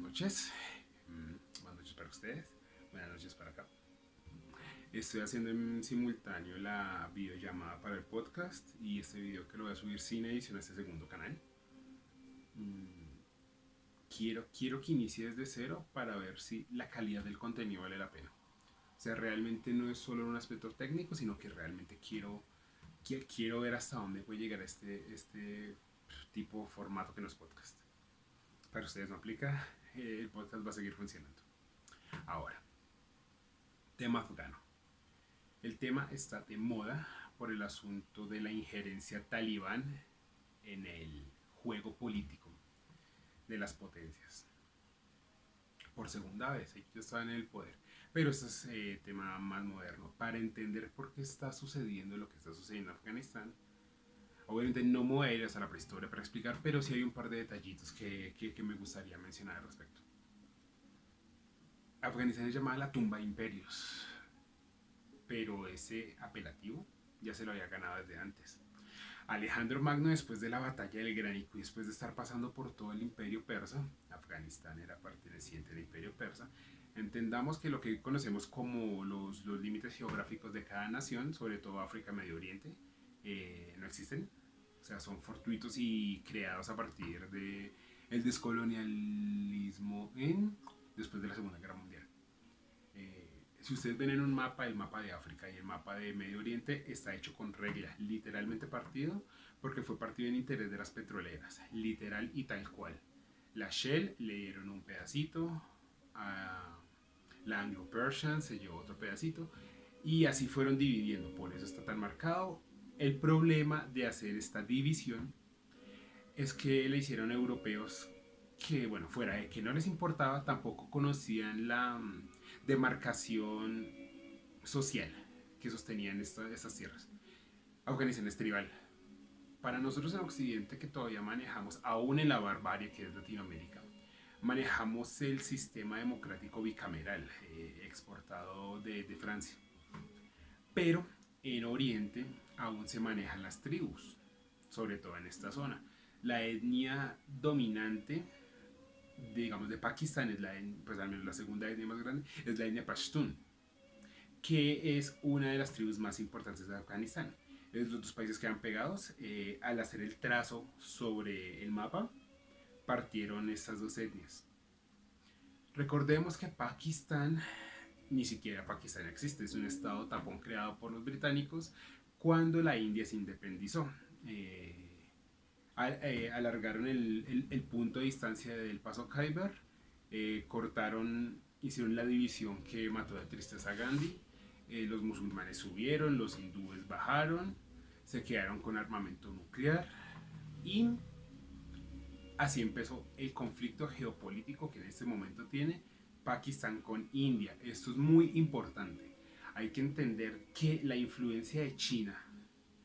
noches. Buenas noches para ustedes. Buenas noches para acá. Estoy haciendo en simultáneo la videollamada para el podcast y este video que lo voy a subir sin edición a este segundo canal. Quiero que inicie desde cero para ver si la calidad del contenido vale la pena. O sea, realmente no es solo un aspecto técnico, sino que realmente quiero ver hasta dónde puede llegar este tipo de formato que no es podcast. Para ustedes no aplica, el podcast va a seguir funcionando. Ahora, tema afgano. El tema está de moda por el asunto de la injerencia talibán en el juego político de las potencias. Por segunda vez, ellos estaban en el poder. Pero este es tema más moderno. Para entender por qué está sucediendo lo que está sucediendo en Afganistán, obviamente no me voy a ir hasta la prehistoria para explicar, pero sí hay un par de detallitos que me gustaría mencionar al respecto. Afganistán es llamada la tumba de imperios, pero ese apelativo ya se lo había ganado desde antes. Alejandro Magno, después de la batalla del Gránico y después de estar pasando por todo el imperio persa, Afganistán era perteneciente al imperio persa, entendamos que lo que conocemos como los límites geográficos de cada nación, sobre todo África, Medio Oriente, no existen. O sea, son fortuitos y creados a partir de el descolonialismo después de la Segunda Guerra Mundial. Si ustedes ven en un mapa, el mapa de África y el mapa de Medio Oriente está hecho con regla, literalmente partido, porque fue partido en interés de las petroleras, literal y tal cual. La Shell le dieron un pedacito, a la Anglo-Persian se llevó otro pedacito, y así fueron dividiendo, por eso está tan marcado. El problema de hacer esta división es que le hicieron europeos que, bueno, fuera de que no les importaba, tampoco conocían la demarcación social que sostenían estas tierras. Afganistán es tribal. Para nosotros en Occidente, que todavía manejamos, aún en la barbarie que es Latinoamérica, manejamos el sistema democrático bicameral exportado de Francia. Pero en Oriente aún se manejan las tribus, sobre todo en esta zona. La etnia dominante, digamos, de Pakistán es pues al menos la segunda etnia más grande, es la etnia Pashtun, que es una de las tribus más importantes de Afganistán. Los dos países quedan pegados. Al hacer el trazo sobre el mapa, partieron estas dos etnias. Recordemos que Pakistán, ni siquiera Pakistán existe, es un estado tapón creado por los británicos cuando la India se independizó. Alargaron el punto de distancia del paso Khyber, hicieron la división que mató de tristeza a Gandhi. Los musulmanes subieron, los hindúes bajaron, se quedaron con armamento nuclear y así empezó el conflicto geopolítico que en este momento tiene Pakistán con India. Esto es muy importante. Hay que entender que la influencia de China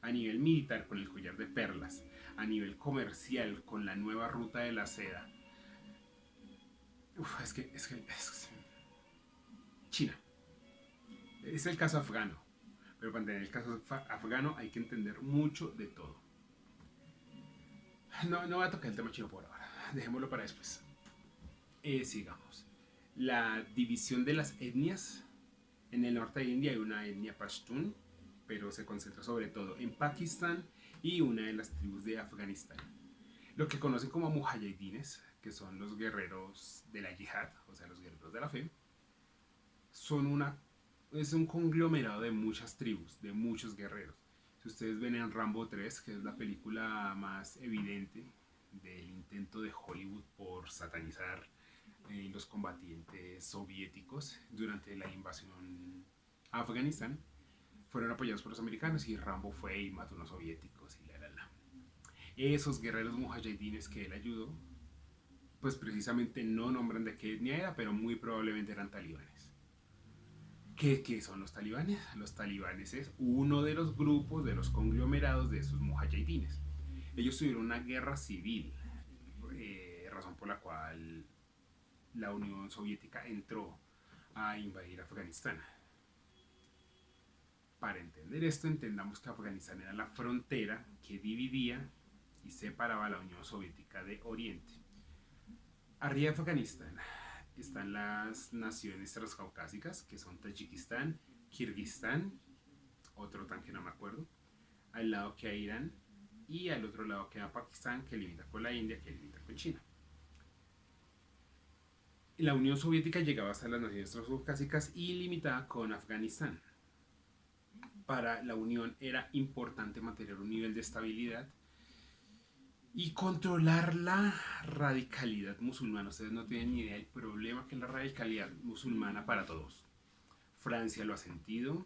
a nivel militar con el collar de perlas, a nivel comercial con la nueva ruta de la seda, es China. Es el caso afgano, pero para entender el caso afgano hay que entender mucho de todo. No voy a tocar el tema chino por ahora, dejémoslo para después. Sigamos. La división de las etnias. En el norte de India hay una etnia Pashtun, pero se concentra sobre todo en Pakistán y una de las tribus de Afganistán. Lo que conocen como mujahidines, que son los guerreros de la yihad, o sea, los guerreros de la fe, es un conglomerado de muchas tribus, de muchos guerreros. Si ustedes ven en Rambo 3, que es la película más evidente del intento de Hollywood por satanizar los combatientes soviéticos durante la invasión a Afganistán, fueron apoyados por los americanos y Rambo fue y mató a unos soviéticos y la. Esos guerreros mujahidines que él ayudó, pues precisamente no nombran de qué etnia era, pero muy probablemente eran talibanes. ¿Qué son los talibanes? Los talibanes es uno de los grupos, de los conglomerados de esos mujahidines. Ellos tuvieron una guerra civil, razón por la cual la Unión Soviética entró a invadir Afganistán. Para entender esto, entendamos que Afganistán era la frontera que dividía y separaba a la Unión Soviética de Oriente. Arriba de Afganistán están las naciones transcaucásicas, que son Tayikistán, Kirguistán, otro tan que no me acuerdo. Al lado queda Irán y al otro lado queda Pakistán, que limita con la India, que limita con China. La Unión Soviética llegaba hasta las naciones transcaucásicas y limitada con Afganistán. Para la Unión era importante mantener un nivel de estabilidad y controlar la radicalidad musulmana. Ustedes no tienen ni idea del problema que es la radicalidad musulmana para todos. Francia lo ha sentido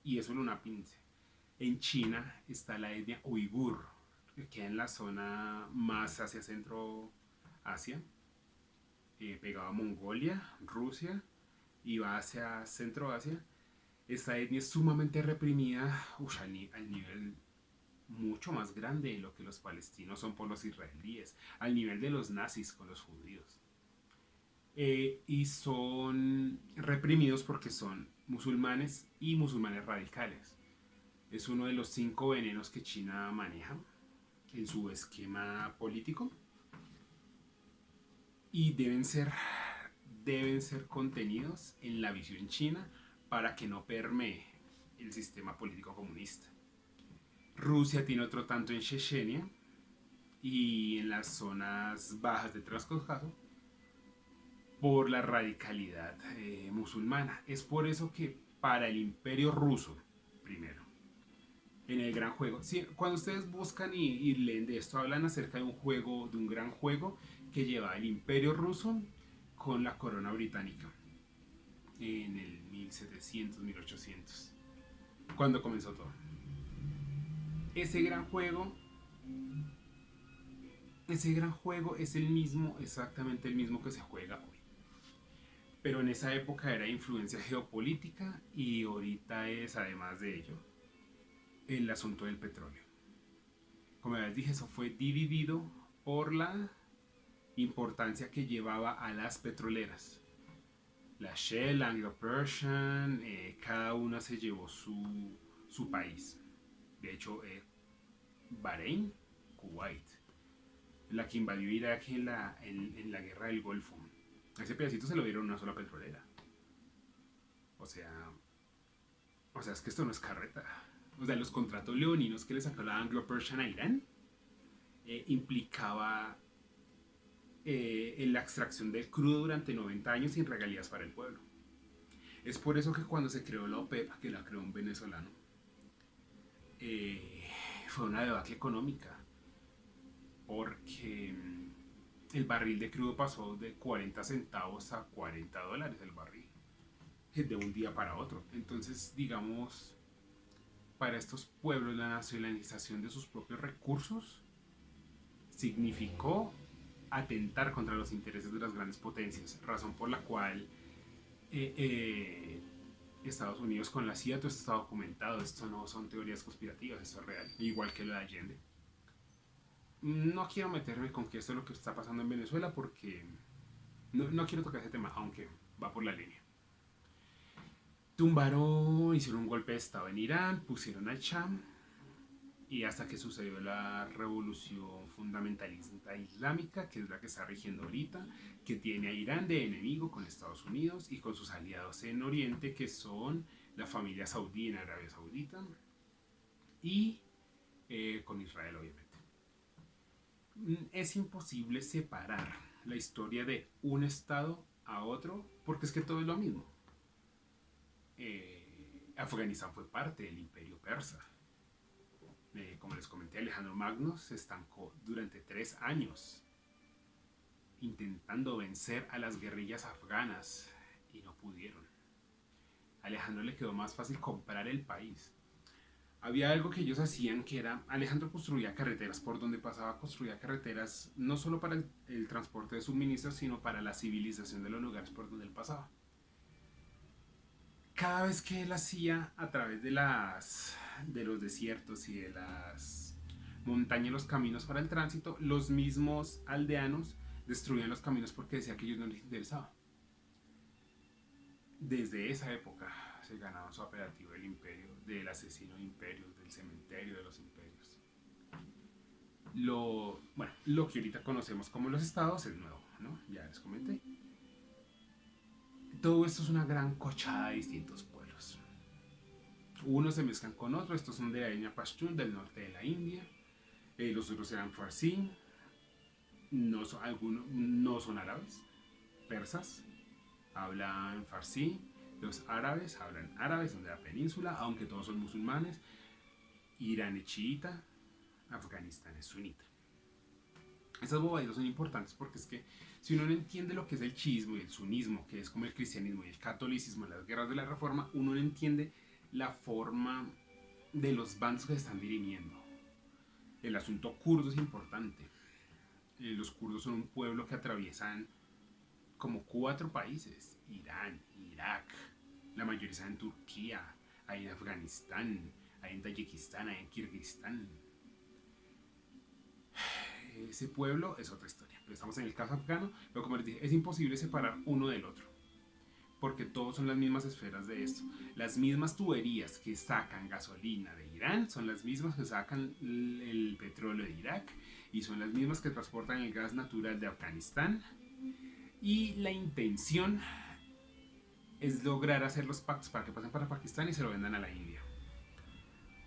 y eso en una pince. En China está la etnia uigur, que queda en la zona más hacia Centro Asia, pegado a Mongolia, Rusia y va hacia Centro Asia. Esta etnia es sumamente reprimida al nivel mucho más grande de lo que los palestinos son por los israelíes, al nivel de los nazis con los judíos. Y son reprimidos porque son musulmanes y musulmanes radicales. Es uno de los 5 venenos que China maneja en su esquema político y deben ser contenidos en la visión china para que no permee el sistema político comunista. Rusia tiene otro tanto en Chechenia y en las zonas bajas de Transcaucaso por la radicalidad musulmana. Es por eso que para el imperio ruso, primero, en el gran juego, sí, cuando ustedes buscan y leen de esto, hablan acerca de un juego, de un gran juego que lleva el imperio ruso con la corona británica en el 1700, 1800, cuando comenzó todo. Ese gran juego es el mismo, exactamente el mismo que se juega hoy. Pero en esa época era influencia geopolítica y ahorita es, además de ello, el asunto del petróleo. Como ya les dije, eso fue dividido por la importancia que llevaba a las petroleras. La Shell, Anglo Persian, cada una se llevó su país. De hecho, Bahrein, Kuwait, la que invadió Irak en la guerra del Golfo. Ese pedacito se lo dieron a una sola petrolera. O sea, es que esto no es carreta. O sea, los contratos leoninos que le sacó la Anglo Persian a Irán implicaba en la extracción del crudo durante 90 años sin regalías para el pueblo. Es por eso que cuando se creó la OPEP, que la creó un venezolano, fue una debacle económica. Porque el barril de crudo pasó de 40 centavos a $40 el barril. De un día para otro. Entonces, digamos, para estos pueblos la nacionalización de sus propios recursos significó atentar contra los intereses de las grandes potencias, razón por la cual Estados Unidos con la CIA, todo esto está documentado, esto no son teorías conspirativas, esto es real, igual que lo de Allende. No quiero meterme con que esto es lo que está pasando en Venezuela porque no quiero tocar ese tema, aunque va por la línea. Tumbaron, hicieron un golpe de estado en Irán, pusieron al Shah y hasta que sucedió la revolución fundamentalista islámica, que es la que está rigiendo ahorita, que tiene a Irán de enemigo con Estados Unidos y con sus aliados en Oriente, que son la familia saudí en Arabia Saudita y con Israel, obviamente. Es imposible separar la historia de un estado a otro porque es que todo es lo mismo. Afganistán fue parte del imperio persa. Como les comenté, Alejandro Magno se estancó durante 3 años intentando vencer a las guerrillas afganas y no pudieron. A Alejandro le quedó más fácil comprar el país. Había algo que ellos hacían que era, Alejandro construía carreteras, por donde pasaba construía carreteras no solo para el transporte de suministros, sino para la civilización de los lugares por donde él pasaba. Cada vez que él hacía a través de los desiertos y de las montañas los caminos para el tránsito, los mismos aldeanos destruían los caminos porque decía que a ellos no les interesaba. Desde esa época se ganaba su apelativo del imperio, del asesino de imperios, del cementerio de los imperios. Lo que ahorita conocemos como los estados es nuevo. ¿no? Ya les comenté. Todo esto es una gran cochada de distintos pueblos. Unos se mezclan con otros, estos son de la línea Pashtun del norte de la India, los otros eran Farsi, algunos no son árabes, persas, hablan Farsi, los árabes hablan árabes, son de la península, aunque todos son musulmanes, Irán es chiita, Afganistán es sunita. Esas bobaditas son importantes porque es que si uno no entiende lo que es el chiismo y el sunismo, que es como el cristianismo y el catolicismo en las guerras de la reforma, uno no entiende la forma de los bandos que se están dirimiendo. El asunto kurdo es importante. Los kurdos son un pueblo que atraviesan como 4 países: Irán, Irak, la mayoría está en Turquía, hay en Afganistán, hay en Tayikistán, hay en Kirguistán. Ese pueblo es otra historia, pero estamos en el caso afgano, pero como les dije, es imposible separar uno del otro, porque todos son las mismas esferas de esto. Las mismas tuberías que sacan gasolina de Irán son las mismas que sacan el petróleo de Irak y son las mismas que transportan el gas natural de Afganistán. Y la intención es lograr hacer los pactos para que pasen para Pakistán y se lo vendan a la India.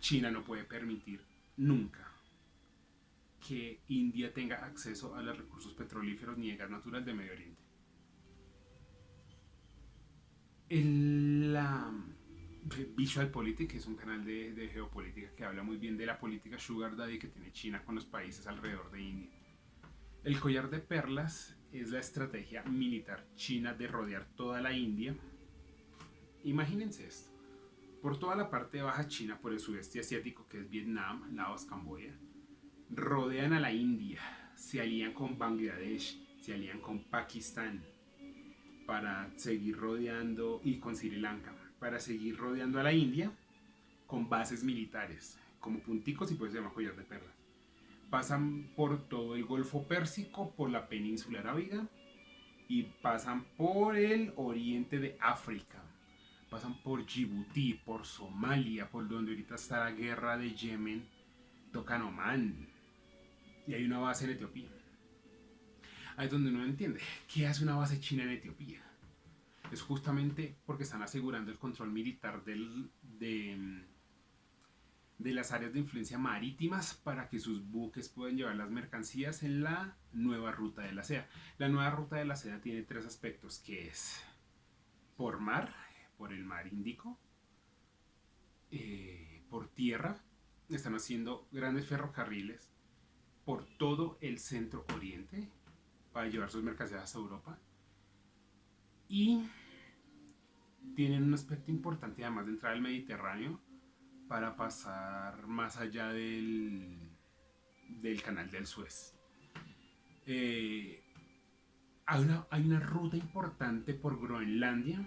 China no puede permitir nunca que India tenga acceso a los recursos petrolíferos ni de gas natural de Medio Oriente. La Visual Politic es un canal de geopolítica que habla muy bien de la política Sugar Daddy que tiene China con los países alrededor de India. El collar de perlas es la estrategia militar china de rodear toda la India. Imagínense esto: por toda la parte de Baja China, por el sudeste asiático que es Vietnam, Laos, Camboya, rodean a la India, se alían con Bangladesh, se alían con Pakistán para seguir rodeando, y con Sri Lanka, para seguir rodeando a la India con bases militares, como punticos, y por eso se llama collar de perlas. Pasan por todo el Golfo Pérsico, por la península arábiga, y pasan por el oriente de África. Pasan por Djibouti, por Somalia, por donde ahorita está la guerra de Yemen, tocan Omán, y hay una base en Etiopía. Ahí es donde uno entiende qué hace una base china en Etiopía. Es justamente porque están asegurando el control militar de las áreas de influencia marítimas para que sus buques puedan llevar las mercancías en la nueva ruta de la seda. La nueva ruta de la seda tiene 3 aspectos, que es por mar, por el mar Índico, por tierra. Están haciendo grandes ferrocarriles por todo el centro oriente para llevar sus mercancías a Europa, y tienen un aspecto importante además de entrar al Mediterráneo para pasar más allá del canal del Suez. Hay una ruta importante por Groenlandia.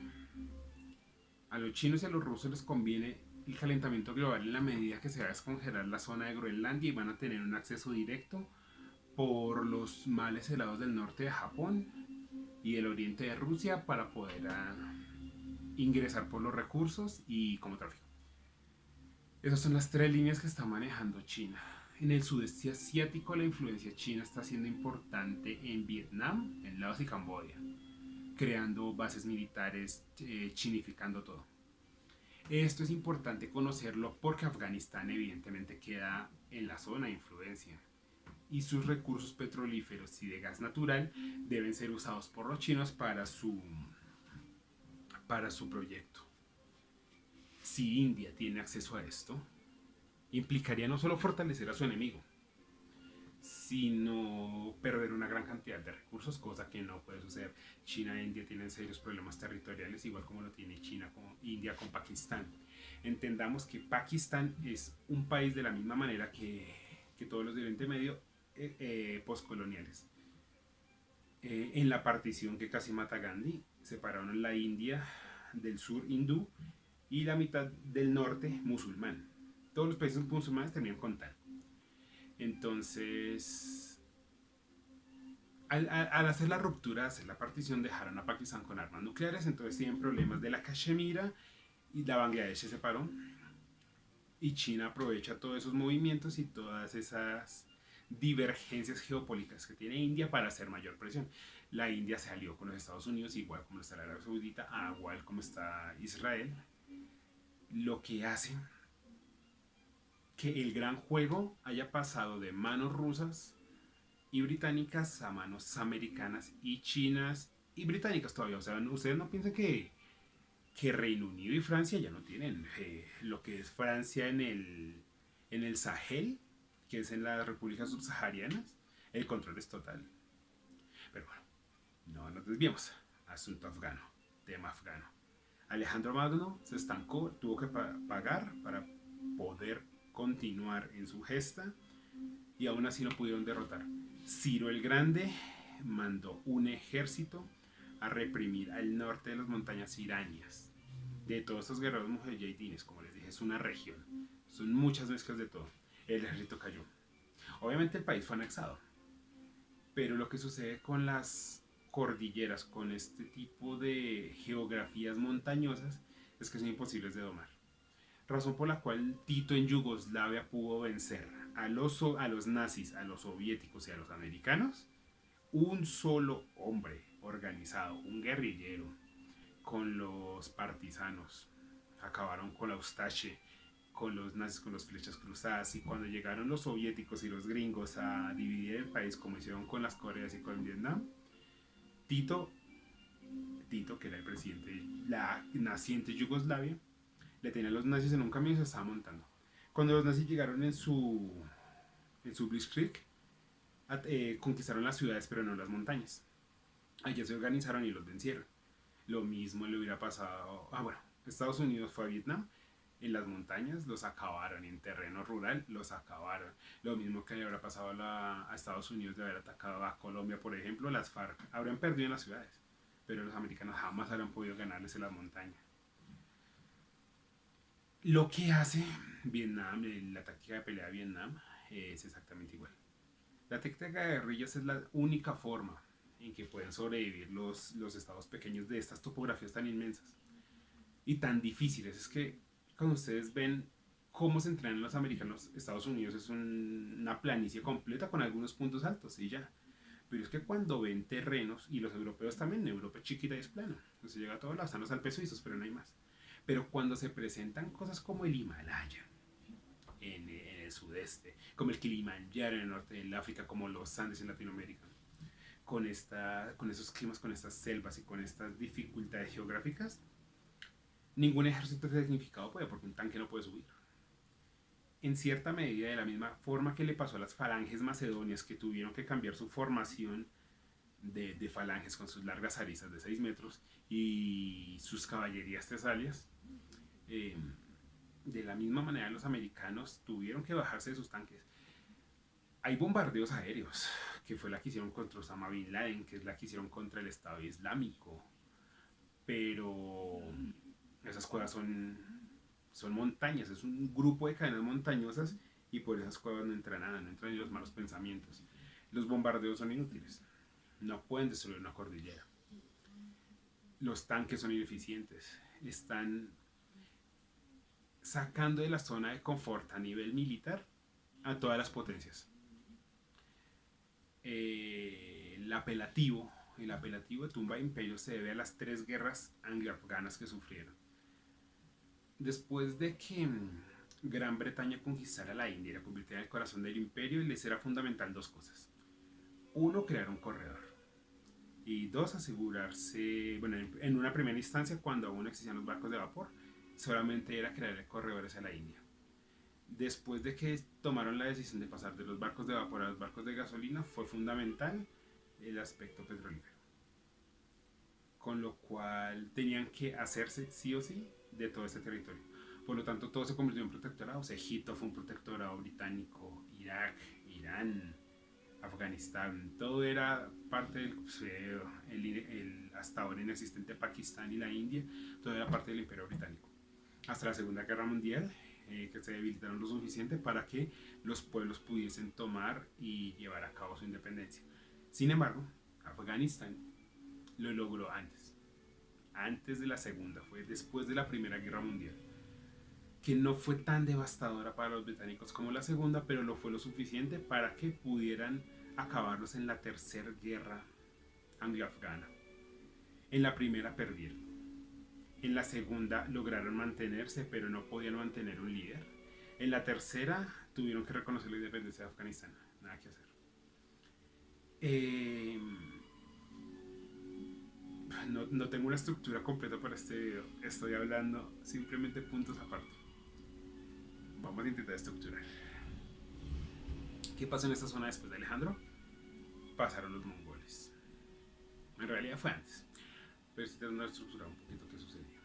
A los chinos y a los rusos les conviene el calentamiento global en la medida que se va a descongelar la zona de Groenlandia y van a tener un acceso directo por los mares helados del norte de Japón y el oriente de Rusia para poder ingresar por los recursos y como tráfico. Esas son las 3 líneas que está manejando China. En el sudeste asiático la influencia china está siendo importante en Vietnam, en Laos y Camboya, creando bases militares, chinificando todo. Esto es importante conocerlo porque Afganistán evidentemente queda en la zona de influencia y sus recursos petrolíferos y de gas natural deben ser usados por los chinos para su proyecto. Si India tiene acceso a esto, implicaría no solo fortalecer a su enemigo, sino perder una gran cantidad de recursos, cosa que no puede suceder. China e India tienen serios problemas territoriales, igual como lo tiene India con Pakistán. Entendamos que Pakistán es un país de la misma manera que todos los de Oriente Medio postcoloniales. En la partición que casi mata a Gandhi, separaron la India del sur hindú y la mitad del norte musulmán. Todos los países musulmanes tenían con tal. Entonces, al hacer la ruptura, hacer la partición, dejaron a Pakistán con armas nucleares. Entonces tienen problemas de la Cachemira y la Bangladesh se separó. Y China aprovecha todos esos movimientos y todas esas divergencias geopolíticas que tiene India para hacer mayor presión. La India se alió con los Estados Unidos, igual como está la Arabia Saudita, igual como está Israel, lo que hace que el gran juego haya pasado de manos rusas y británicas a manos americanas y chinas y británicas todavía. O sea, ustedes no piensan que Reino Unido y Francia ya no tienen lo que es Francia en el Sahel, que es en las repúblicas subsaharianas, el control es total. Pero bueno, no nos desviemos. Asunto afgano, tema afgano. Alejandro Magno se estancó, tuvo que pagar para poder continuar en su gesta y aún así no pudieron derrotar. Ciro el Grande mandó un ejército a reprimir al norte de las montañas iranias. De todos estos guerreros mujahidines, como les dije, es una región. Son muchas mezclas de todo. El ejército cayó. Obviamente el país fue anexado. Pero lo que sucede con las cordilleras, con este tipo de geografías montañosas, es que son imposibles de domar. Razón por la cual Tito en Yugoslavia pudo vencer a los nazis, a los soviéticos y a los americanos. Un solo hombre organizado, un guerrillero, con los partisanos. Acabaron con la Ustache, con los nazis, con las flechas cruzadas. Y cuando llegaron los soviéticos y los gringos a dividir el país, como hicieron con las Coreas y con Vietnam, Tito, que era el presidente de la naciente Yugoslavia, le tenía a los nazis en un camión y se estaba montando. Cuando los nazis llegaron en su Blitzkrieg, conquistaron las ciudades pero no las montañas. Allá se organizaron y los vencieron. Lo mismo le hubiera pasado. Bueno, Estados Unidos fue a Vietnam. En las montañas los acabaron, en terreno rural los acabaron. Lo mismo que le habrá pasado a Estados Unidos de haber atacado a Colombia, por ejemplo, las FARC habrían perdido en las ciudades, pero los americanos jamás habrían podido ganarles en las montañas. Lo que hace Vietnam, la táctica de pelea de Vietnam, es exactamente igual. La táctica de guerrillas es la única forma en que pueden sobrevivir los estados pequeños de estas topografías tan inmensas y tan difíciles. Es que cuando ustedes ven cómo se entrenan los americanos, Estados Unidos es una planicie completa con algunos puntos altos y ya. Pero es que cuando ven terrenos, y los europeos también, Europa es chiquita y es plana, entonces llega a todos lados, están los Alpes suizos, pero no hay más. Pero cuando se presentan cosas como el Himalaya, en el sudeste, como el Kilimanjaro en el norte del África, como los Andes en Latinoamérica, con esos climas, con estas selvas y con estas dificultades geográficas, ningún ejército tecnificado puede, porque un tanque no puede subir. En cierta medida, de la misma forma que le pasó a las falanges macedonias, que tuvieron que cambiar su formación de falanges con sus largas aristas de 6 metros y sus caballerías tesalias, de la misma manera los americanos tuvieron que bajarse de sus tanques. Hay bombardeos aéreos, que fue la que hicieron contra Osama Bin Laden, que es la que hicieron contra el Estado Islámico, pero esas cuevas son montañas, es un grupo de cadenas montañosas y por esas cuevas no entra nada, no entran ni los malos pensamientos. Los bombardeos son inútiles, no pueden destruir una cordillera. Los tanques son ineficientes, están sacando de la zona de confort a nivel militar a todas las potencias. El apelativo de tumba de imperio se debe a las 3 guerras anglo-afganas que sufrieron. Después de que Gran Bretaña conquistara la India y la convirtiera en el corazón del imperio, les era fundamental 2 cosas. 1, crear un corredor. Y 2, asegurarse, bueno, en una primera instancia, cuando aún existían los barcos de vapor, solamente era crear el corredor hacia la India. Después de que tomaron la decisión de pasar de los barcos de vapor a los barcos de gasolina, fue fundamental el aspecto petrolífero. Con lo cual tenían que hacerse sí o sí de todo este territorio. Por lo tanto, todo se convirtió en protectorados. Egipto fue un protectorado británico, Irak, Irán, Afganistán, todo era parte del hasta ahora inexistente Pakistán y la India, todo era parte del Imperio Británico. Hasta la Segunda Guerra Mundial, que se debilitaron lo suficiente para que los pueblos pudiesen tomar y llevar a cabo su independencia. Sin embargo, Afganistán lo logró antes de la Segunda, fue después de la Primera Guerra Mundial, que no fue tan devastadora para los británicos como la segunda, pero lo fue lo suficiente para que pudieran acabarlos en la tercera guerra anglo-afgana. En la primera perdieron. En la segunda lograron mantenerse, pero no podían mantener un líder. En la tercera tuvieron que reconocer la independencia de Afganistán. Nada que hacer. Eh, no tengo una estructura completa para este video. Estoy hablando simplemente puntos aparte. Vamos a intentar estructurar. ¿Qué pasó en esta zona después de Alejandro? Pasaron los mongoles. En realidad fue antes. Pero si tengo una estructura un poquito que sucedió.